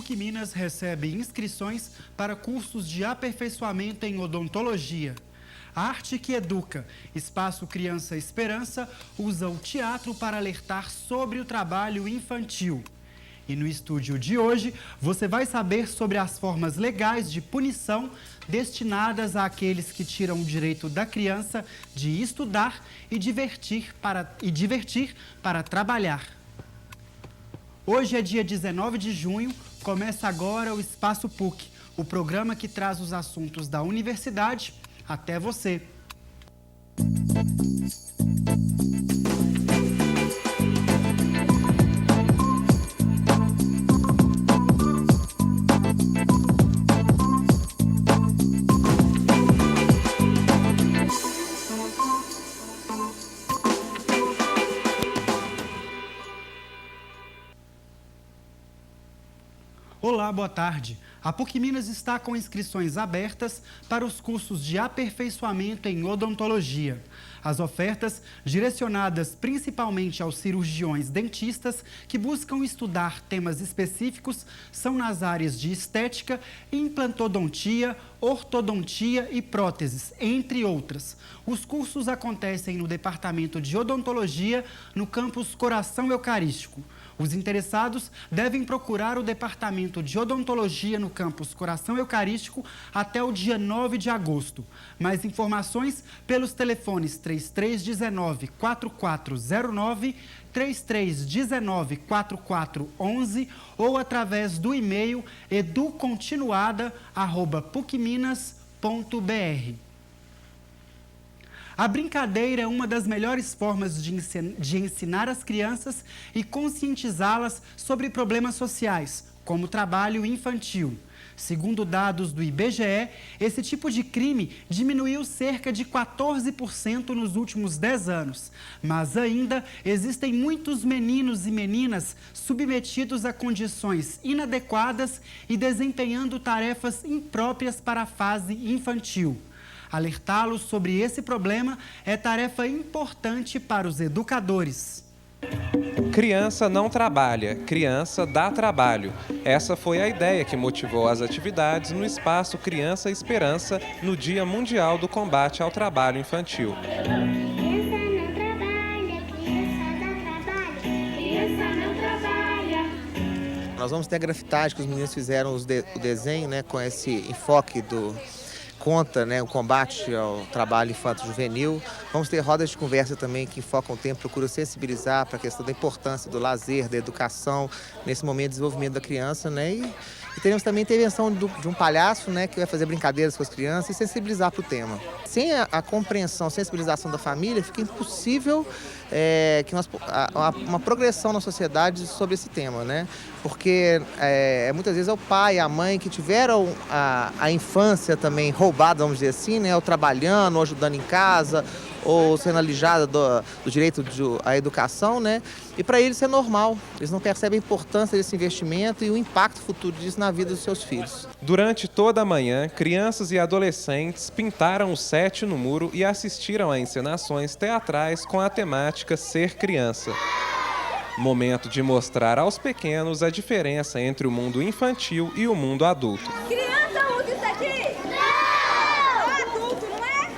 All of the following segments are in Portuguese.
PUC Minas recebe inscrições para cursos de aperfeiçoamento em odontologia. A Arte que Educa, Espaço Criança Esperança, usa o teatro para alertar sobre o trabalho infantil. E no estúdio de hoje, você vai saber sobre as formas legais de punição destinadas àqueles que tiram o direito da criança de estudar e divertir para trabalhar. Hoje é dia 19 de junho, começa agora o Espaço PUC, o programa que traz os assuntos da universidade até você. Olá, boa tarde. A PUC Minas está com inscrições abertas para os cursos de aperfeiçoamento em odontologia. As ofertas, direcionadas principalmente aos cirurgiões dentistas que buscam estudar temas específicos, são nas áreas de estética, implantodontia, ortodontia e próteses, entre outras. Os cursos acontecem no Departamento de Odontologia, no campus Coração Eucarístico. Os interessados devem procurar o Departamento de Odontologia no campus Coração Eucarístico até o dia 9 de agosto. Mais informações pelos telefones 3319-4409, 3319-4411 ou através do e-mail educontinuada@pucminas.br. A brincadeira é uma das melhores formas de ensinar as crianças e conscientizá-las sobre problemas sociais, como trabalho infantil. Segundo dados do IBGE, esse tipo de crime diminuiu cerca de 14% nos últimos 10 anos. Mas ainda existem muitos meninos e meninas submetidos a condições inadequadas e desempenhando tarefas impróprias para a fase infantil. Alertá-los sobre esse problema é tarefa importante para os educadores. Criança não trabalha, criança dá trabalho. Essa foi a ideia que motivou as atividades no Espaço Criança Esperança no Dia Mundial do Combate ao Trabalho Infantil. Nós vamos ter a grafitagem que os meninos fizeram o desenho, né, com esse enfoque contra, né, o combate ao trabalho infanto-juvenil. Vamos ter rodas de conversa também que focam o tempo, procuram sensibilizar para a questão da importância do lazer, da educação, nesse momento de desenvolvimento da criança, né? E teremos também a intervenção de um palhaço, né, que vai fazer brincadeiras com as crianças e sensibilizar para o tema. Sem a compreensão, a sensibilização da família, fica impossível que uma progressão na sociedade sobre esse tema, né? Porque muitas vezes é o pai, a mãe que tiveram a infância também roubada, vamos dizer assim, né? Ou trabalhando, ou ajudando em casa, ou sendo alijada do direito à educação, né? E para eles é normal, eles não percebem a importância desse investimento e o impacto futuro disso na vida dos seus filhos. Durante toda a manhã, crianças e adolescentes pintaram o set no muro e assistiram a encenações teatrais com a temática Ser Criança. Momento de mostrar aos pequenos a diferença entre o mundo infantil e o mundo adulto. Criança usa isso aqui? Não! Adulto, não é?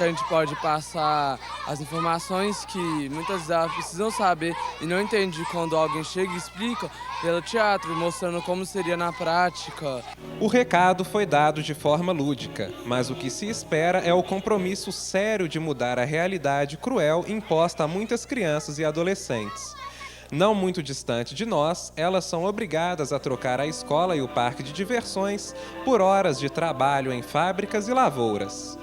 A gente pode passar as informações que muitas delas precisam saber e não entende quando alguém chega e explica pelo teatro, mostrando como seria na prática. O recado foi dado de forma lúdica, mas o que se espera é o compromisso sério de mudar a realidade cruel imposta a muitas crianças e adolescentes. Não muito distante de nós, elas são obrigadas a trocar a escola e o parque de diversões por horas de trabalho em fábricas e lavouras.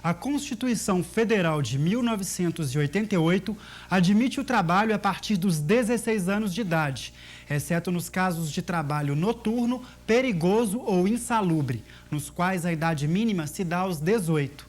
A Constituição Federal de 1988 admite o trabalho a partir dos 16 anos de idade, exceto nos casos de trabalho noturno, perigoso ou insalubre, nos quais a idade mínima se dá aos 18.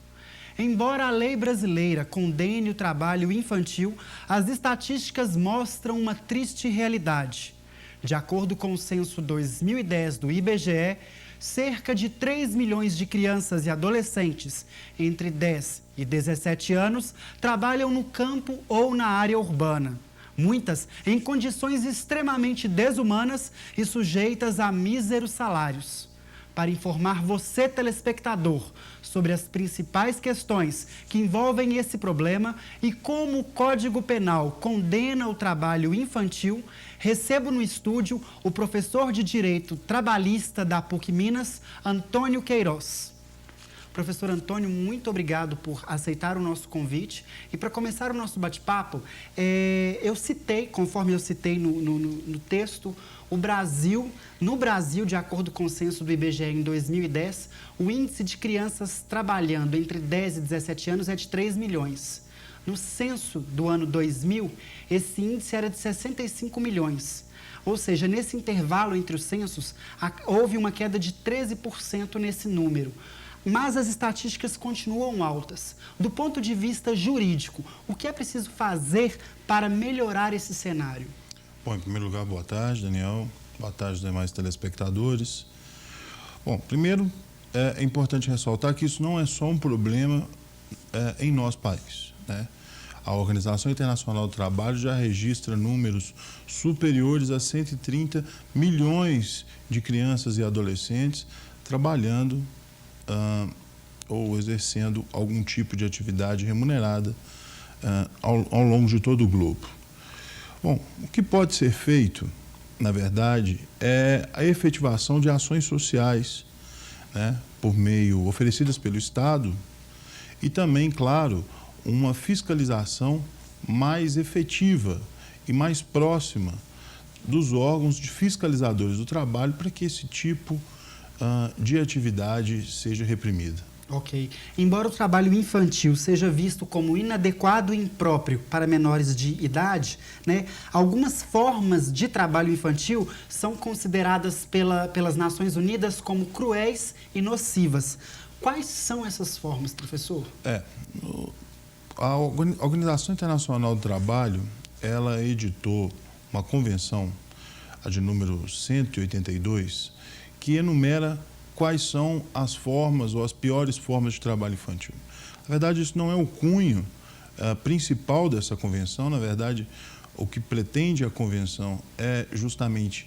Embora a lei brasileira condene o trabalho infantil, as estatísticas mostram uma triste realidade. De acordo com o censo 2010 do IBGE, cerca de 3 milhões de crianças e adolescentes entre 10 e 17 anos trabalham no campo ou na área urbana. Muitas em condições extremamente desumanas e sujeitas a míseros salários. Para informar você, telespectador, sobre as principais questões que envolvem esse problema e como o Código Penal condena o trabalho infantil, recebo no estúdio o professor de Direito Trabalhista da PUC Minas, Antônio Queiroz. Professor Antônio, muito obrigado por aceitar o nosso convite. E para começar o nosso bate-papo, conforme eu citei no texto, no Brasil, de acordo com o censo do IBGE em 2010, o índice de crianças trabalhando entre 10 e 17 anos é de 3 milhões. No censo do ano 2000, esse índice era de 65 milhões. Ou seja, nesse intervalo entre os censos, houve uma queda de 13% nesse número. Mas as estatísticas continuam altas. Do ponto de vista jurídico, o que é preciso fazer para melhorar esse cenário? Bom, em primeiro lugar, boa tarde, Daniel. Boa tarde, demais telespectadores. Bom, primeiro, é importante ressaltar que isso não é só um problema em nosso país, né? A Organização Internacional do Trabalho já registra números superiores a 130 milhões de crianças e adolescentes trabalhando ou exercendo algum tipo de atividade remunerada ao longo de todo o globo. Bom, o que pode ser feito, na verdade, é a efetivação de ações sociais, né, por meio oferecidas pelo Estado e também, claro, uma fiscalização mais efetiva e mais próxima dos órgãos de fiscalizadores do trabalho para que esse tipo de atividade seja reprimida. Ok. Embora o trabalho infantil seja visto como inadequado e impróprio para menores de idade, né, algumas formas de trabalho infantil são consideradas pelas Nações Unidas como cruéis e nocivas. Quais são essas formas, professor? A Organização Internacional do Trabalho, ela editou uma convenção, a de número 182, que enumera quais são as formas ou as piores formas de trabalho infantil. Na verdade, isso não é o cunho principal dessa convenção. Na verdade, o que pretende a convenção é justamente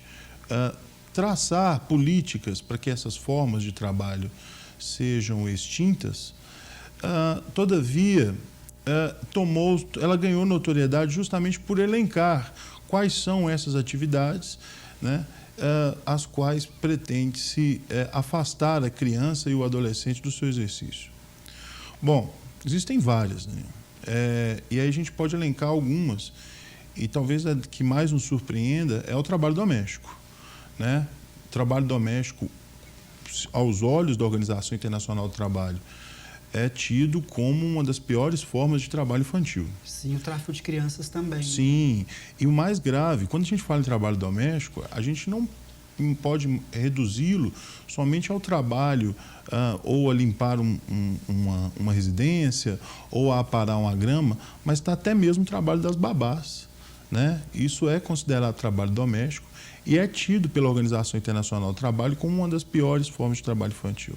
traçar políticas para que essas formas de trabalho sejam extintas. Todavia, ela ganhou notoriedade justamente por elencar quais são essas atividades, né, as quais pretende-se afastar a criança e o adolescente do seu exercício. Bom, existem várias, né? E aí a gente pode elencar algumas, e talvez a que mais nos surpreenda é o trabalho doméstico, né? O trabalho doméstico, aos olhos da Organização Internacional do Trabalho, é tido como uma das piores formas de trabalho infantil. Sim, o tráfico de crianças também. Sim, e o mais grave, quando a gente fala em trabalho doméstico, a gente não pode reduzi-lo somente ao trabalho ou a limpar uma residência ou a aparar uma grama, mas está até mesmo o trabalho das babás, né? Isso é considerado trabalho doméstico e é tido pela Organização Internacional do Trabalho como uma das piores formas de trabalho infantil.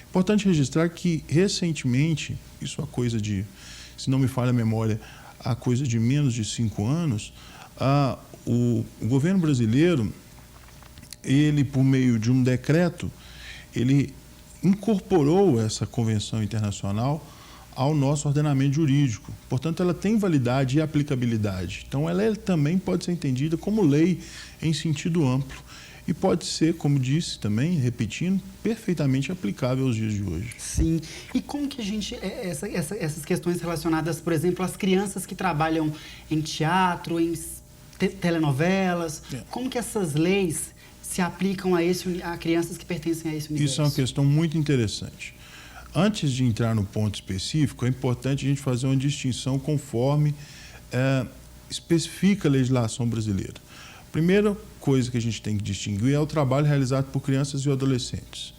Importante registrar que, recentemente, isso há coisa de, se não me falha a memória, há coisa de menos de 5 anos, o governo brasileiro, ele, por meio de um decreto, ele incorporou essa convenção internacional ao nosso ordenamento jurídico. Portanto, ela tem validade e aplicabilidade. Então, ela também pode ser entendida como lei em sentido amplo. E pode ser, como disse também, repetindo, perfeitamente aplicável aos dias de hoje. Sim. E como que a gente... essas questões relacionadas, por exemplo, às crianças que trabalham em teatro, em telenovelas, como que essas leis se aplicam a crianças que pertencem a esse universo? Isso é uma questão muito interessante. Antes de entrar no ponto específico, é importante a gente fazer uma distinção conforme especifica a legislação brasileira. Primeira coisa que a gente tem que distinguir é o trabalho realizado por crianças e adolescentes,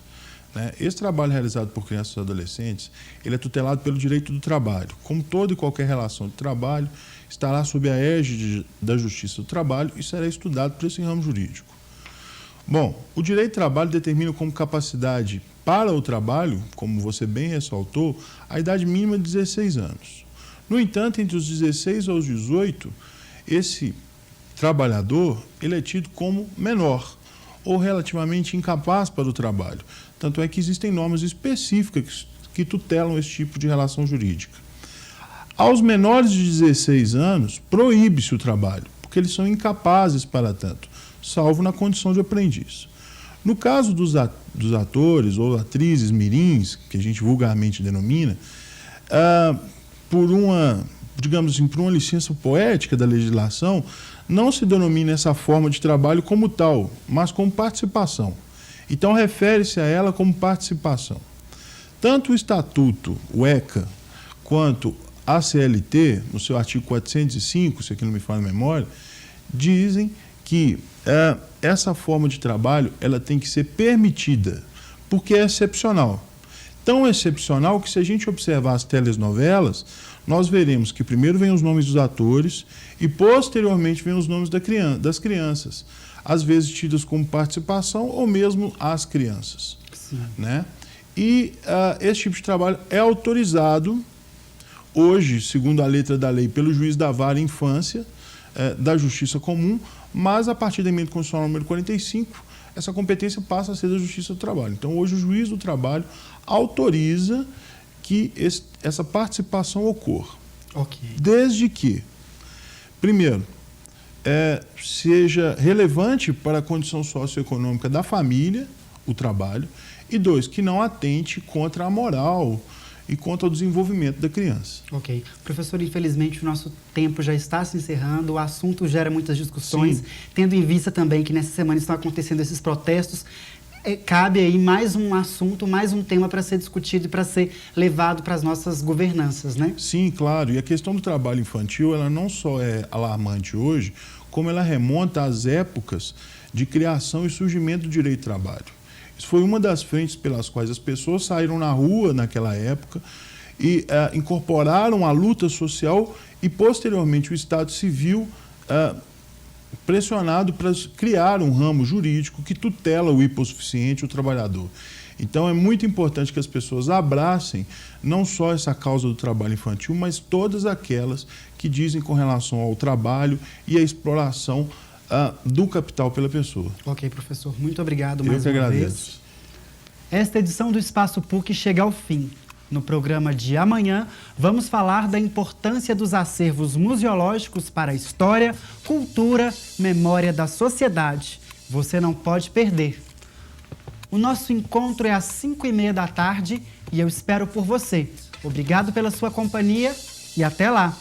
né? Esse trabalho realizado por crianças e adolescentes, ele é tutelado pelo direito do trabalho. Como toda e qualquer relação de trabalho, estará sob a égide da Justiça do Trabalho e será estudado por esse ramo jurídico. Bom, o direito do trabalho determina como capacidade para o trabalho, como você bem ressaltou, a idade mínima de 16 anos. No entanto, entre os 16 aos 18, esse trabalhador ele é tido como menor ou relativamente incapaz para o trabalho. Tanto é que existem normas específicas que tutelam esse tipo de relação jurídica. Aos menores de 16 anos, proíbe-se o trabalho, porque eles são incapazes para tanto, salvo na condição de aprendiz. No caso dos atores ou atrizes mirins, que a gente vulgarmente denomina, por uma licença poética da legislação, não se denomina essa forma de trabalho como tal, mas como participação. Então, refere-se a ela como participação. Tanto o Estatuto, o ECA, quanto a CLT, no seu artigo 405, se aqui não me falha a memória, dizem que essa forma de trabalho ela tem que ser permitida, porque é excepcional. Tão excepcional que, se a gente observar as telenovelas, nós veremos que primeiro vem os nomes dos atores e, posteriormente, vem os nomes das crianças, às vezes tidas como participação ou mesmo as crianças. Né? E esse tipo de trabalho é autorizado hoje, segundo a letra da lei, pelo juiz da vara infância, da Justiça Comum, mas a partir da emenda constitucional número 45, essa competência passa a ser da Justiça do Trabalho. Então, hoje, o juiz do trabalho autoriza que essa participação ocorra. Okay. Desde que, primeiro, seja relevante para a condição socioeconômica da família, o trabalho, e dois, que não atente contra a moral e contra o desenvolvimento da criança. Ok. Professor, infelizmente o nosso tempo já está se encerrando, o assunto gera muitas discussões, Sim. Tendo em vista também que nessa semana estão acontecendo esses protestos, cabe aí mais um assunto, mais um tema para ser discutido e para ser levado para as nossas governanças, né? Sim, claro. E a questão do trabalho infantil, ela não só é alarmante hoje, como ela remonta às épocas de criação e surgimento do direito do trabalho. Isso foi uma das frentes pelas quais as pessoas saíram na rua naquela época e incorporaram a luta social e, posteriormente, o Estado Civil pressionado para criar um ramo jurídico que tutela o hipossuficiente, o trabalhador. Então, é muito importante que as pessoas abracem não só essa causa do trabalho infantil, mas todas aquelas que dizem com relação ao trabalho e à exploração do capital pela pessoa. Ok, professor. Muito obrigado mais uma vez. Eu que agradeço. Esta edição do Espaço PUC chega ao fim. No programa de amanhã, vamos falar da importância dos acervos museológicos para a história, cultura, memória da sociedade. Você não pode perder. O nosso encontro é às 5h30 da tarde e eu espero por você. Obrigado pela sua companhia e até lá!